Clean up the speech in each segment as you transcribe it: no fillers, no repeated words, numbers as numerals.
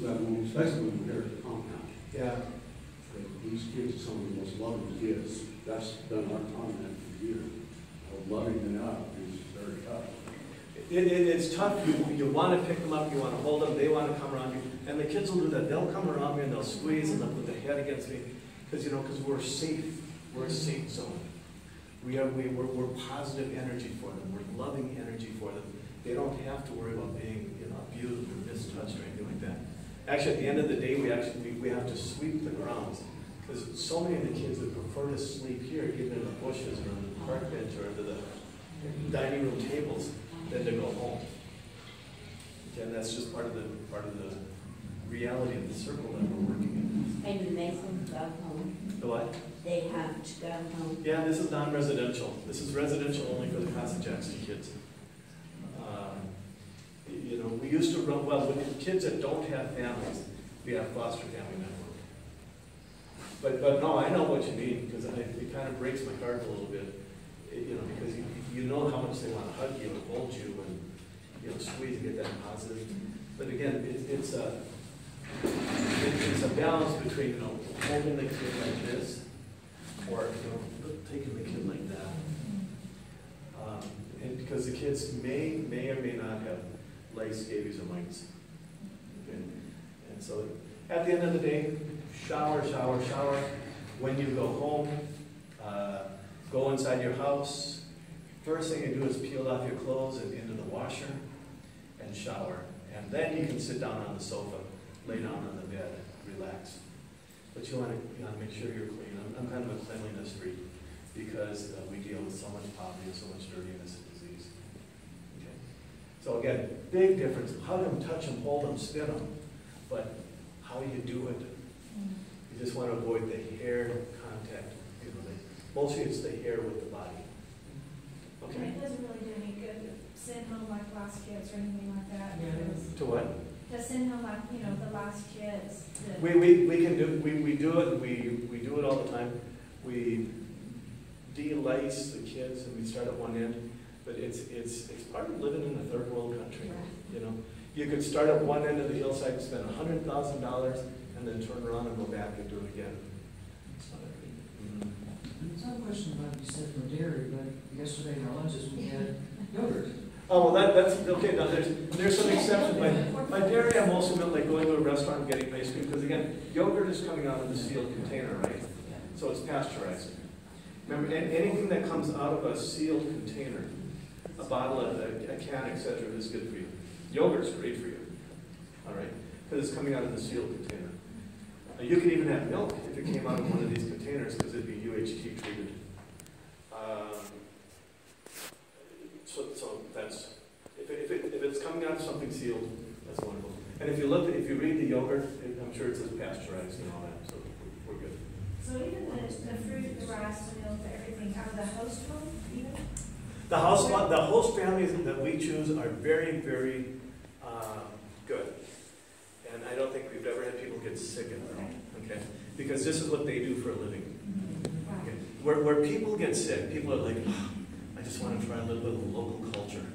well, especially when we're at the compound. Yeah. These kids are some of the most loving kids. That's been our comment for years. Loving them up is very tough. It's tough. You want to pick them up, you want to hold them, they want to come around you. And the kids will do that. They'll come around me and they'll squeeze and they'll put their head against me. Because, you know, because we're safe. We're a safe zone. We're positive energy for them. We're loving energy for them. They don't have to worry about being, you know, abused or mistouched or anything like that. Actually, at the end of the day, we have to sweep the grounds. Because so many of the kids would prefer to sleep here, even in the bushes or on the park bench or under the dining room tables, than to go home. Again, that's just part of the reality of the circle that we're working in. And you make them go home. The what? They have to go home. Yeah, this is non-residential. This is residential only for the Casa Jackson kids. You know, we used to run, well, with kids that don't have families, we have foster family network. But no, I know what you mean, because it kind of breaks my heart a little bit, you know, because you know how much they want to hug you and hold you and, you know, squeeze and get that positive. But again, it's a balance between, you know, holding the kid like this, or, you know, taking the kid like that. And because the kids may or may not have lice, scabies, or mites. Okay? And so at the end of the day, shower. When you go home, go inside your house. First thing you do is peel off your clothes and into the washer and shower. And then you can sit down on the sofa, lay down on the bed, relax. But you want to make sure you're clean. I'm kind of a cleanliness freak because we deal with so much poverty and so much dirtiness and disease. Okay? So again, big difference. Hug them, touch them, hold them, spit them. But how you do it. You just want to avoid the hair contact. You know, mostly it's the hair with the body. Okay. And it doesn't really do any good to send home like last kids or anything like that. Yeah. To what? To send home like, you know, the last kids. We can do we do it and we do it all the time. We de-lice the kids and we start at one end, but it's part of living in a third world country. Right. You know, you could start at one end of the hillside and spend $100,000 and then turn around and go back and do it again. It's not There's another question about, you said from dairy, but yesterday in our lunches we had yogurt. Oh, well, that's okay. Now, there's some exceptions. By dairy, I'm also meant like going to a restaurant and getting ice cream, because again, yogurt is coming out of the sealed container, right? So it's pasteurized. Remember, anything that comes out of a sealed container, a bottle, a can, etc., is good for you. Yogurt's great for you, all right, because it's coming out of the sealed container. You could even have milk if it came out of one of these containers, because it'd be UHT treated. So that's, if it's coming out of something sealed, that's wonderful. And if you read the yogurt, I'm sure it says pasteurized and all that, so we're good. So even the fruit, the rice, the milk, everything out of the host home, even? The host families that we choose are very, very good. And I don't think we've ever had people get sick at them, okay? Because this is what they do for a living. Okay? Where people get sick, people are like, oh, I just want to try a little bit of local culture.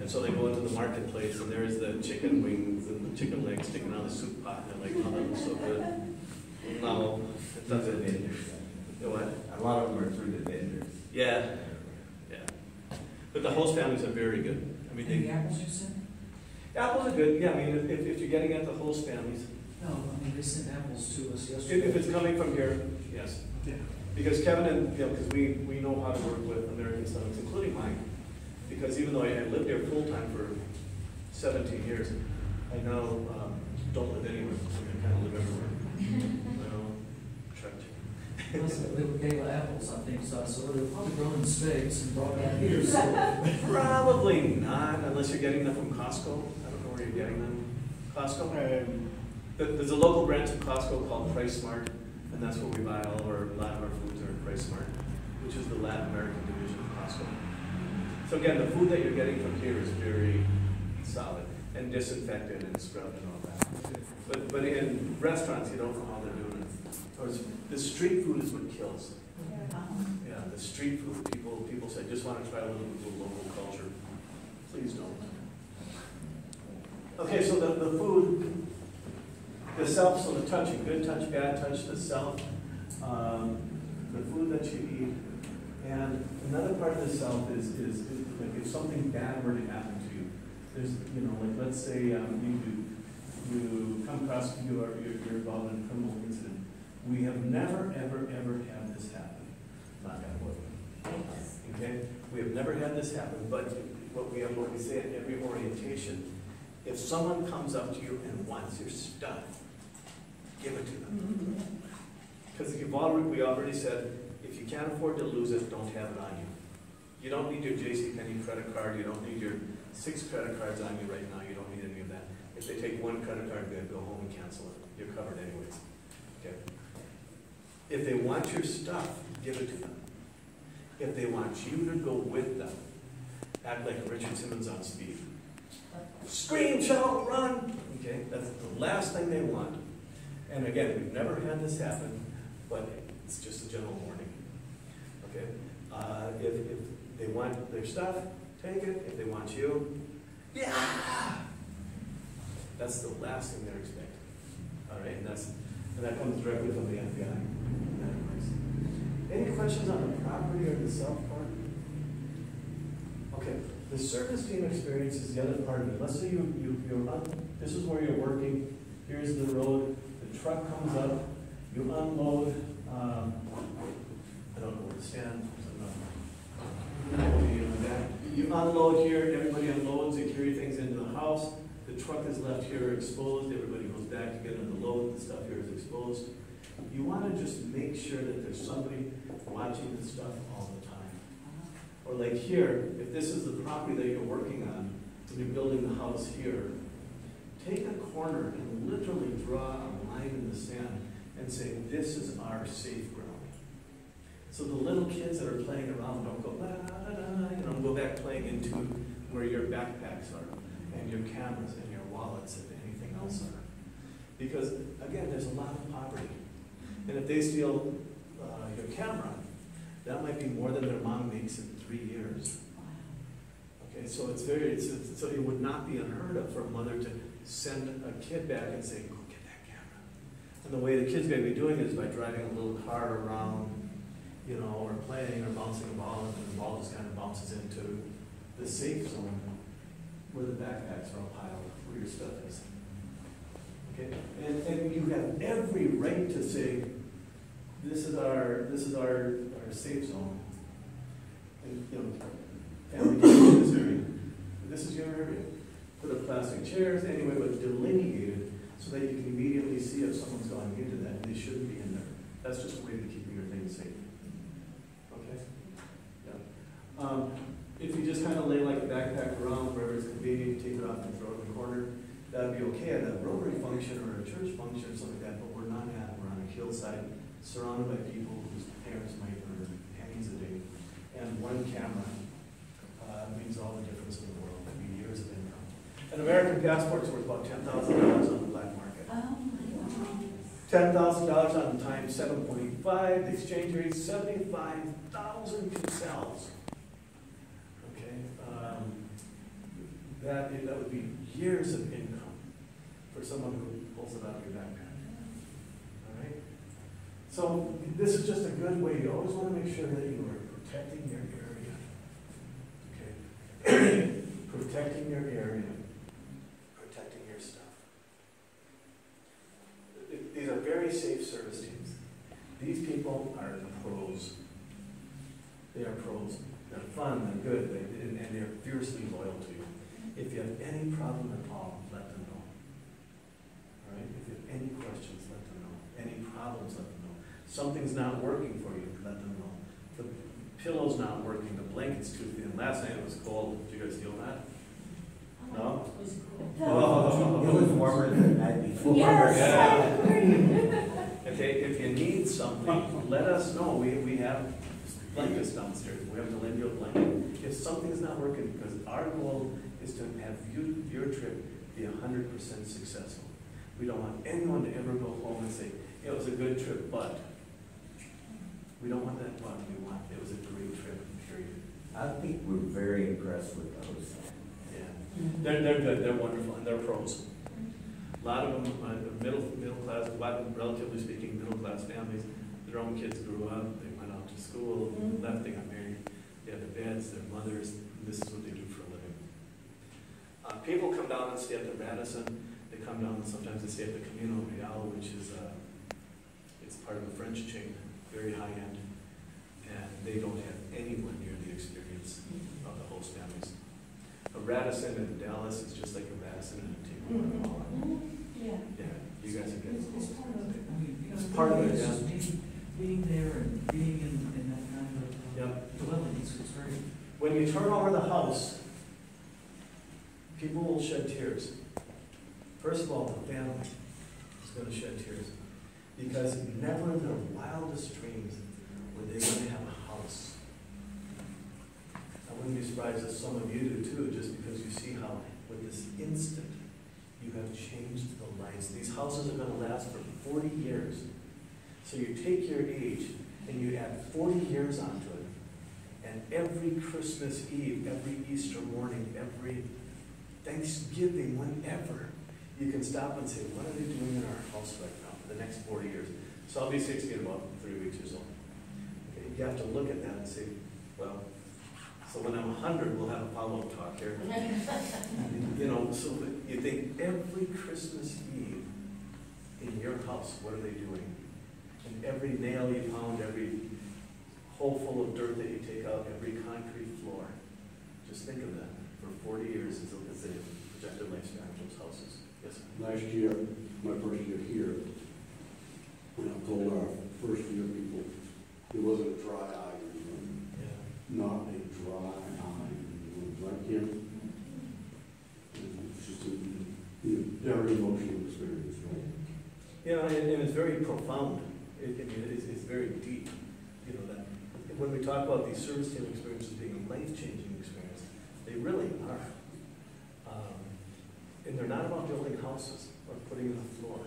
And so they go into the marketplace and there's the chicken wings and the chicken legs sticking out of the soup pot and they're like, oh, that looks so good. No, it doesn't. You know what? A lot of them are through the vendors. Yeah. But the host families are very good. I mean, The apples you said? apples are good. Yeah, I mean, if you're getting at the host families. No, I mean, they sent apples to us yesterday. If it's coming from here, yes. Yeah. Because Kevin and, you know, because we know how to work with American stomachs, including mine. Because even though I lived there full time for 17 years, I now don't live anywhere. I kind of live everywhere. They were Gala apples, I think, so they were probably grown in the States and brought back here. So. Probably not, unless you're getting them from Costco. I don't know where you're getting them. Costco? There's a local branch of Costco called Price Smart, and that's where we buy all of our Latin foods are at Price Smart, which is the Latin American division of Costco. So again, the food that you're getting from here is very solid and disinfected and scrubbed and all that. But in restaurants, you don't know how they're doing it. Or the street food is what kills. Yeah, the street food. People say, just want to try a little bit of local culture. Please don't. Okay, so the food, The self, so the touching, good touch, bad touch, the self, the food that you eat. And another part of the self is like if something bad were to happen to you, there's, like let's say you come across, you're involved in a criminal incident. We have never, ever, ever had this happen. Not that wood. Okay? We have never had this happen, but what we say at every orientation, if someone comes up to you and wants your stuff, give it to them. Because we already said, if you can't afford to lose it, don't have it on you. You don't need your JCPenney credit card. You don't need your 6 credit cards on you right now. You don't need any of that. If they take 1 credit card, they're going to go home and cancel it. You're covered anyways. Okay? If they want your stuff, give it to them. If they want you to go with them, act like Richard Simmons on speed. Scream, shout, run! Okay? That's the last thing they want. And again, we've never had this happen, but it's just a general warning. Okay? If they want their stuff, take it. If they want you, yeah! That's the last thing they're expecting. All right? And that comes directly from the FBI. Any questions on the property or the self part? Okay. The service team experience is the other part of it. Let's say this is where you're working. Here's the road. The truck comes up. You unload. I don't know where to stand. You unload here. Everybody unloads. They carry things into the house. The truck is left here exposed. Everybody goes back to get on the load. The stuff here is exposed. You want to just make sure that there's somebody watching this stuff all the time. Or like here, if this is the property that you're working on, and you're building the house here, take a corner and literally draw a line in the sand and say, this is our safe ground. So the little kids that are playing around don't go, go back playing into where your backpacks are, and your cameras, and your wallets, and anything else are. Because, again, there's a lot of poverty. And if they steal your camera, that might be more than their mom makes in 3 years. Okay, so so it would not be unheard of for a mother to send a kid back and say, go get that camera. And the way the kid's going to be doing it is by driving a little car around, or playing or bouncing a ball, and the ball just kind of bounces into the safe zone where the backpacks are all piled, where your stuff is. Okay, and you have every right to say, this is our safe zone. And family in this area. This is your area. Put up plastic chairs anyway, but delineated so that you can immediately see if someone's going into that, and they shouldn't be in there. That's just a way to keep your things safe. Okay? Yeah. If you just kind of lay like a backpack around wherever it's convenient, take it off and throw it in the corner, that would be okay at a Rotary function or a church function or something like that, but we're not at. We're on a hillside, surrounded by people whose parents might earn pennies a day. And 1 camera means all the difference in the world. It could be years of income. An American passport's worth about $10,000 on the black market. Oh my God. $10,000 on times 7.5, the exchange rate 75,000 cells. Okay, that would be years of income for someone who pulls it out of your backpack. All right. So this is just a good way. You always want to make sure that you are protecting your area. Okay. Protecting your area. Protecting your stuff. These are very safe service teams. These people are pros. They are pros. They're fun, they're good, and they're fiercely loyal to you. If you have any problem at all, let them know. All right? If you have any questions, let them know. Any problems, let them know. Something's not working for you, let them know. The pillow's not working, the blanket's too thin. Last night it was cold. Did you guys feel that? No? It was cool. It was warmer than the night before. Yes, Yeah. I agree. Okay, if you need something, let us know. We have blankets downstairs. We have to lend you a blanket. If something's not working, because our goal is to have your trip be 100% successful. We don't want anyone to ever go home and say, it was a good trip, but. We don't want that but. We want it was a great trip, period. I think we're very impressed with those. Yeah. They're good, they're wonderful, and they're pros. A lot of them are middle class, relatively speaking, middle class families. Their own kids grew up, they went out to school, left, they got married, they have their dads, their mothers, and this is what they do for a living. People come down and stay at the Radisson. They come down and sometimes they stay at the Camino Real, which is it's part of a French chain, very high end, and they don't have anywhere near the experience of the host families. A Radisson in Dallas is just like a Radisson in Antigua. Yeah. Yeah, you guys are getting It's part of it. I mean, It's part of it, just yeah. being there and being in that kind of Yep. dwelling, it's very, When you turn over the house, people will shed tears. First of all, the family is going to shed tears because never in their wildest dreams were they going to have a house. I wouldn't be surprised if some of you do too, just because you see how, with this instant, you have changed the lives. These houses are going to last for 40 years. So you take your age and you add 40 years onto it, and every Christmas Eve, every Easter morning, every Thanksgiving, whenever, you can stop and say, what are they doing in our house right now for the next 40 years? So I'll be 60 in about 3 weeks or so. Okay, you have to look at that and say, well, so when I'm 100, we'll have a follow-up talk here. You know, so that you think every Christmas Eve in your house, what are they doing? And every nail you pound, every hole full of dirt that you take out, every concrete floor. Just think of that. For 40 years is a projected lifespan of those houses. Yes, sir. Last year, my first year here, and I told our first year people, it wasn't a dry eye in the room. Yeah. Not a dry eye in the room. Right, Kim? It's just a very emotional experience, right? You know, and it's very profound. It's very deep. You know, that when we talk about these service team experiences being a life-changing experience, they really are. And they're not about building houses or putting in the floor.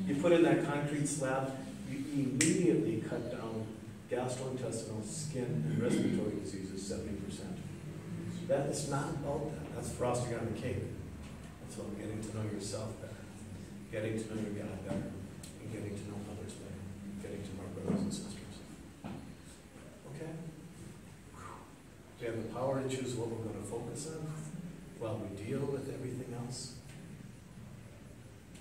You put in that concrete slab, you immediately cut down gastrointestinal, skin, and respiratory diseases 70%. That is not about that. That's frosting on the cake. That's about getting to know yourself better, getting to know your God better, and getting to know others better, getting to know our brothers and sisters. Okay? We have the power to choose what we're going to focus on while we deal with everything else.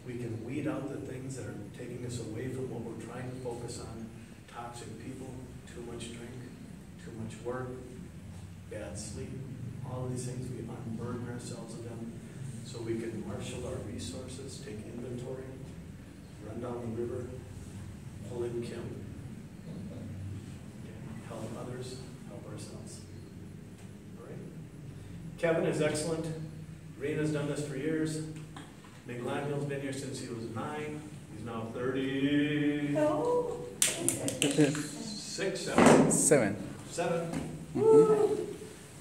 We can weed out the things that are taking us away from what we're trying to focus on. Toxic people, too much drink, too much work, bad sleep. All of these things, we unburden ourselves of them so we can marshal our resources, take inventory, run down the river, pull in Kim, help others, help ourselves. All right? Kevin is excellent. Rena's done this for years. Nick Limehill's been here since he was 9. He's now 30. Oh. 6, 7. 7.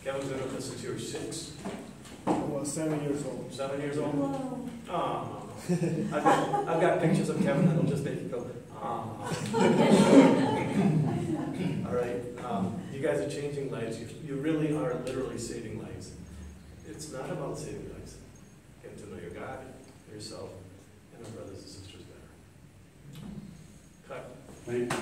Kevin's been with us since you were 6. Well, 7 years old. 7 years old? Whoa. Oh, I've got pictures of Kevin that'll just make you go, oh. All right, you guys are changing lives. You really are literally saving lives. It's not about saving lives. Get to know your God, yourself, and our brothers and sisters better. Cut. Thank you.